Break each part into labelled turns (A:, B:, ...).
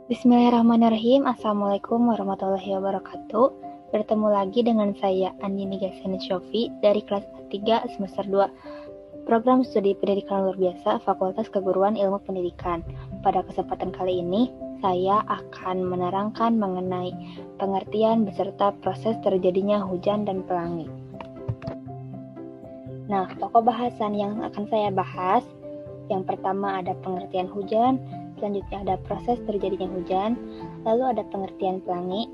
A: Bismillahirrahmanirrahim. Assalamualaikum warahmatullahi wabarakatuh. Bertemu lagi dengan saya Andini Gasani Syofi dari kelas 3 semester 2 Program Studi Pendidikan Luar Biasa Fakultas Keguruan Ilmu Pendidikan. Pada kesempatan kali ini, saya akan menerangkan mengenai pengertian beserta proses terjadinya hujan dan pelangi. Nah, pokok bahasan yang akan saya bahas, yang pertama ada pengertian hujan, selanjutnya ada proses terjadinya hujan, lalu ada pengertian pelangi,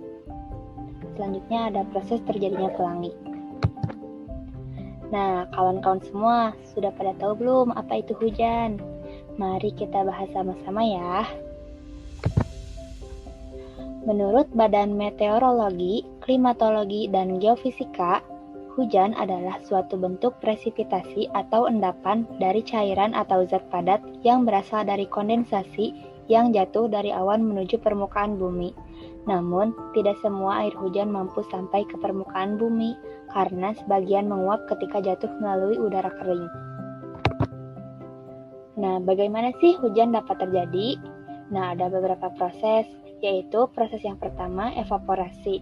A: selanjutnya ada proses terjadinya pelangi. Nah, kawan-kawan semua, sudah pada tahu belum apa itu hujan? Mari kita bahas sama-sama ya. Menurut Badan Meteorologi, Klimatologi, dan Geofisika, hujan adalah suatu bentuk presipitasi atau endapan dari cairan atau zat padat yang berasal dari kondensasi yang jatuh dari awan menuju permukaan bumi. Namun, tidak semua air hujan mampu sampai ke permukaan bumi karena sebagian menguap ketika jatuh melalui udara kering. Nah, bagaimana sih hujan dapat terjadi? Nah, ada beberapa proses, yaitu proses yang pertama, evaporasi.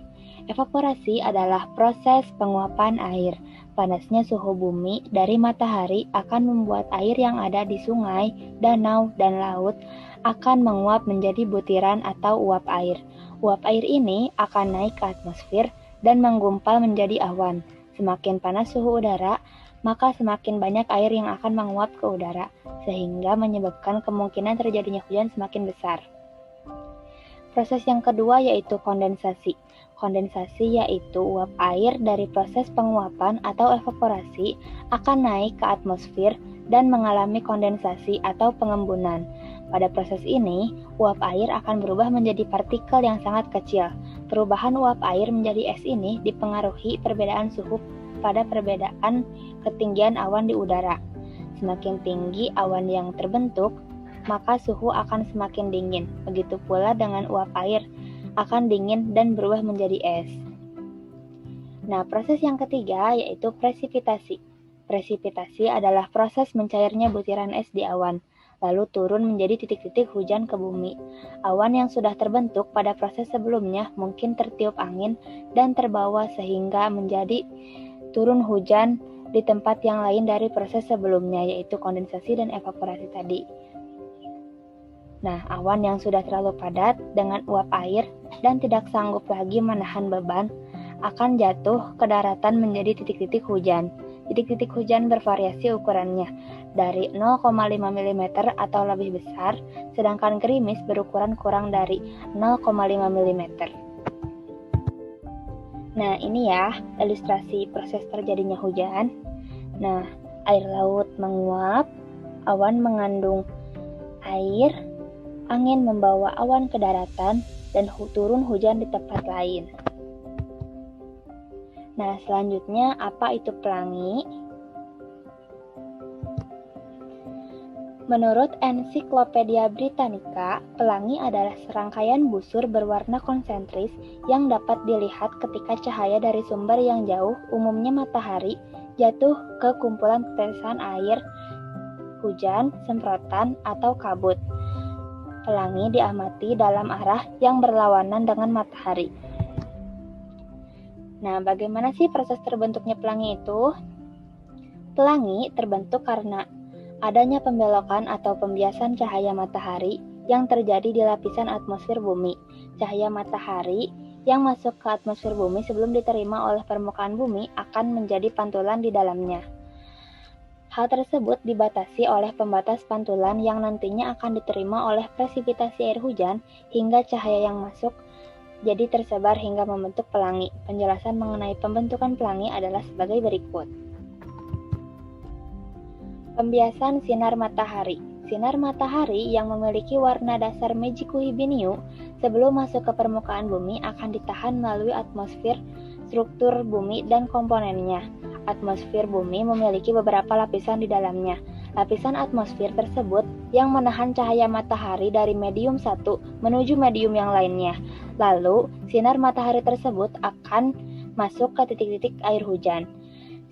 A: Evaporasi adalah proses penguapan air. Panasnya suhu bumi dari matahari akan membuat air yang ada di sungai, danau, dan laut akan menguap menjadi butiran atau uap air. Uap air ini akan naik ke atmosfer dan menggumpal menjadi awan. Semakin panas suhu udara, maka semakin banyak air yang akan menguap ke udara, sehingga menyebabkan kemungkinan terjadinya hujan semakin besar. Proses yang kedua yaitu kondensasi. Kondensasi yaitu uap air dari proses penguapan atau evaporasi akan naik ke atmosfer dan mengalami kondensasi atau pengembunan. Pada proses ini, uap air akan berubah menjadi partikel yang sangat kecil. Perubahan uap air menjadi es ini dipengaruhi perbedaan suhu pada perbedaan ketinggian awan di udara. Semakin tinggi awan yang terbentuk, maka suhu akan semakin dingin. Begitu pula dengan uap air akan dingin dan berubah menjadi es. Nah, proses yang ketiga yaitu presipitasi. Presipitasi adalah proses mencairnya butiran es di awan, lalu turun menjadi titik-titik hujan ke bumi. Awan yang sudah terbentuk pada proses sebelumnya mungkin tertiup angin dan terbawa sehingga menjadi turun hujan di tempat yang lain dari proses sebelumnya, yaitu kondensasi dan evaporasi tadi. Nah, awan yang sudah terlalu padat dengan uap air dan tidak sanggup lagi menahan beban akan jatuh ke daratan menjadi titik-titik hujan. Titik-titik hujan bervariasi ukurannya, dari 0,5 mm atau lebih besar, sedangkan gerimis berukuran kurang dari 0,5 mm. Nah, ini ya ilustrasi proses terjadinya hujan. Nah, air laut menguap, awan mengandung air, angin membawa awan ke daratan, dan turun hujan di tempat lain. Nah, selanjutnya apa itu pelangi? Menurut Ensiklopedia Britannica, pelangi adalah serangkaian busur berwarna konsentris yang dapat dilihat ketika cahaya dari sumber yang jauh, umumnya matahari, jatuh ke kumpulan tetesan air, hujan, semprotan, atau kabut. Pelangi diamati dalam arah yang berlawanan dengan matahari. Nah, bagaimana sih proses terbentuknya pelangi itu? Pelangi terbentuk karena adanya pembelokan atau pembiasan cahaya matahari yang terjadi di lapisan atmosfer bumi. Cahaya matahari yang masuk ke atmosfer bumi sebelum diterima oleh permukaan bumi akan menjadi pantulan di dalamnya. Hal tersebut dibatasi oleh pembatas pantulan yang nantinya akan diterima oleh presipitasi air hujan hingga cahaya yang masuk jadi tersebar hingga membentuk pelangi. Penjelasan mengenai pembentukan pelangi adalah sebagai berikut. Pembiasan sinar matahari. Sinar matahari yang memiliki warna dasar Magickuhibiniu sebelum masuk ke permukaan bumi akan ditahan melalui atmosfer, struktur bumi, dan komponennya. Atmosfer bumi memiliki beberapa lapisan di dalamnya. Lapisan atmosfer tersebut yang menahan cahaya matahari dari medium satu menuju medium yang lainnya. Lalu, sinar matahari tersebut akan masuk ke titik-titik air hujan.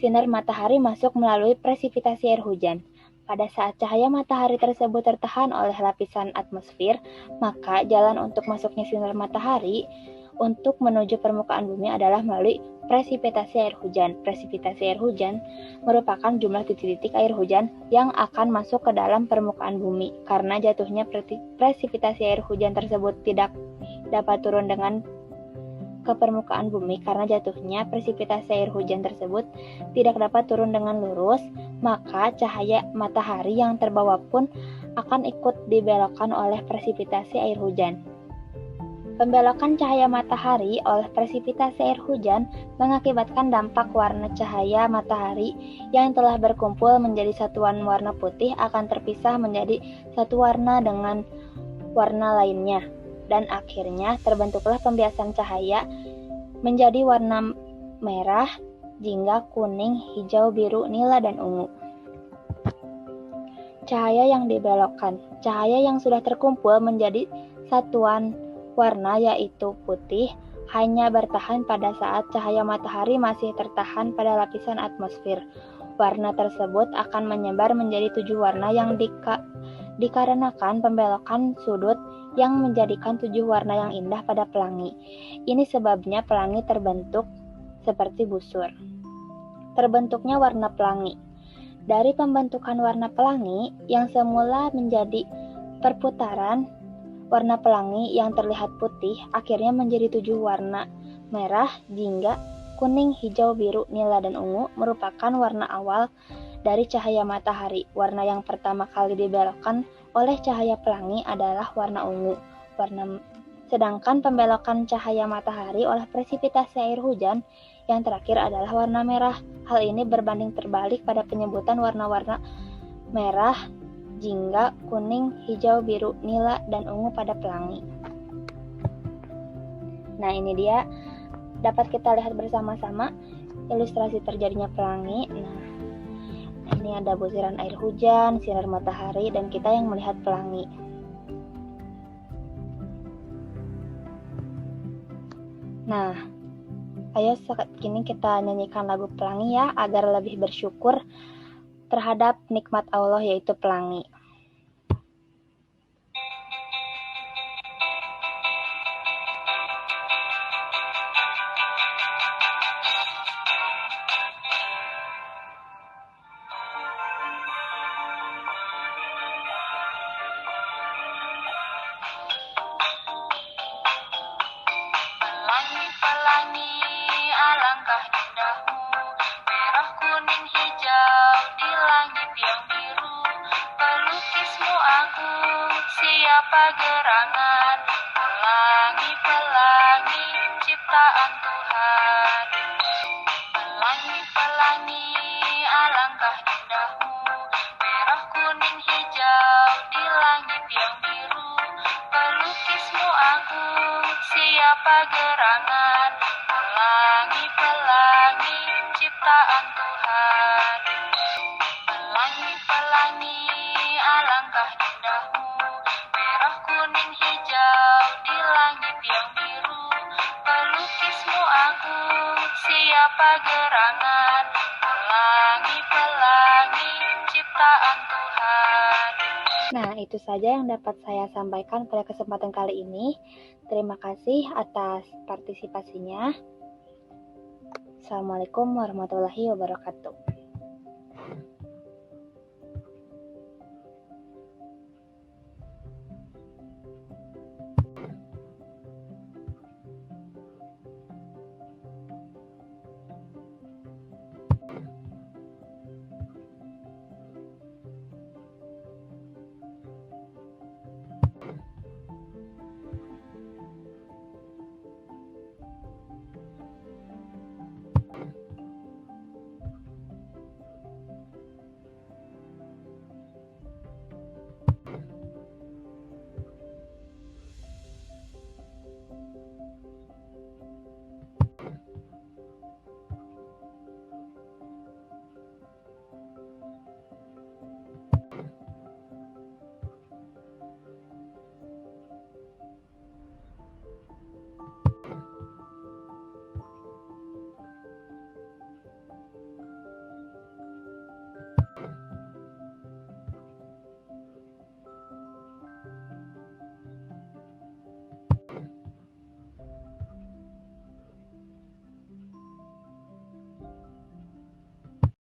A: Sinar matahari masuk melalui presipitasi air hujan. Pada saat cahaya matahari tersebut tertahan oleh lapisan atmosfer, maka jalan untuk masuknya sinar matahari untuk menuju permukaan bumi adalah melalui presipitasi air hujan. Presipitasi air hujan merupakan jumlah titik-titik air hujan yang akan masuk ke dalam permukaan bumi. Karena jatuhnya presipitasi air hujan tersebut tidak dapat turun dengan ke permukaan bumi karena jatuhnya presipitasi air hujan tersebut tidak dapat turun dengan lurus, maka cahaya matahari yang terbawa pun akan ikut dibelokkan oleh presipitasi air hujan. Pembelokan cahaya matahari oleh presipitasi air hujan mengakibatkan dampak warna cahaya matahari yang telah berkumpul menjadi satuan warna putih akan terpisah menjadi satu warna dengan warna lainnya. Dan akhirnya terbentuklah pembiasan cahaya menjadi warna merah, jingga, kuning, hijau, biru, nila, dan ungu. Cahaya yang dibelokkan. Cahaya yang sudah terkumpul menjadi satuan warna yaitu putih hanya bertahan pada saat cahaya matahari masih tertahan pada lapisan atmosfer. Warna tersebut akan menyebar menjadi 7 warna yang dikarenakan pembelokan sudut yang menjadikan 7 warna yang indah pada pelangi. Ini sebabnya pelangi terbentuk seperti busur. Terbentuknya warna pelangi. Dari pembentukan warna pelangi yang semula menjadi perputaran, warna pelangi yang terlihat putih akhirnya menjadi 7 warna: merah, jingga, kuning, hijau, biru, nila, dan ungu merupakan warna awal dari cahaya matahari. Warna yang pertama kali dibelokkan oleh cahaya pelangi adalah warna ungu. Sedangkan pembelokan cahaya matahari oleh presipitasi air hujan yang terakhir adalah warna merah. Hal ini berbanding terbalik pada penyebutan warna-warna merah, jingga, kuning, hijau, biru, nila, dan ungu pada pelangi. Nah, ini dia dapat kita lihat bersama-sama ilustrasi terjadinya pelangi. Nah, ini ada butiran air hujan, sinar matahari, dan kita yang melihat pelangi. Nah, ayo saat ini kita nyanyikan lagu pelangi ya, agar lebih bersyukur terhadap nikmat Allah yaitu pelangi.
B: Pelangi, alangkah indahmu, merah, kuning, hijau di langit yang biru. Pelukismu aku, siapa gerangan? Pelangi, pelangi, ciptaan Tuhan. Pelangi, pelangi, alangkah indahmu, merah, kuning, hijau di langit yang biru. Pelukismu aku, siapa gerangan? Pelangi, pelangi, ciptaan Tuhan. Pelangi, pelangi, alangkah indahmu, merah, kuning, hijau di langit yang biru. Pelukismu aku, siapa gerangan? Pelangi, pelangi, ciptaan Tuhan.
A: Nah, itu saja yang dapat saya sampaikan pada kesempatan kali ini. Terima kasih atas partisipasinya. Assalamualaikum warahmatullahi wabarakatuh.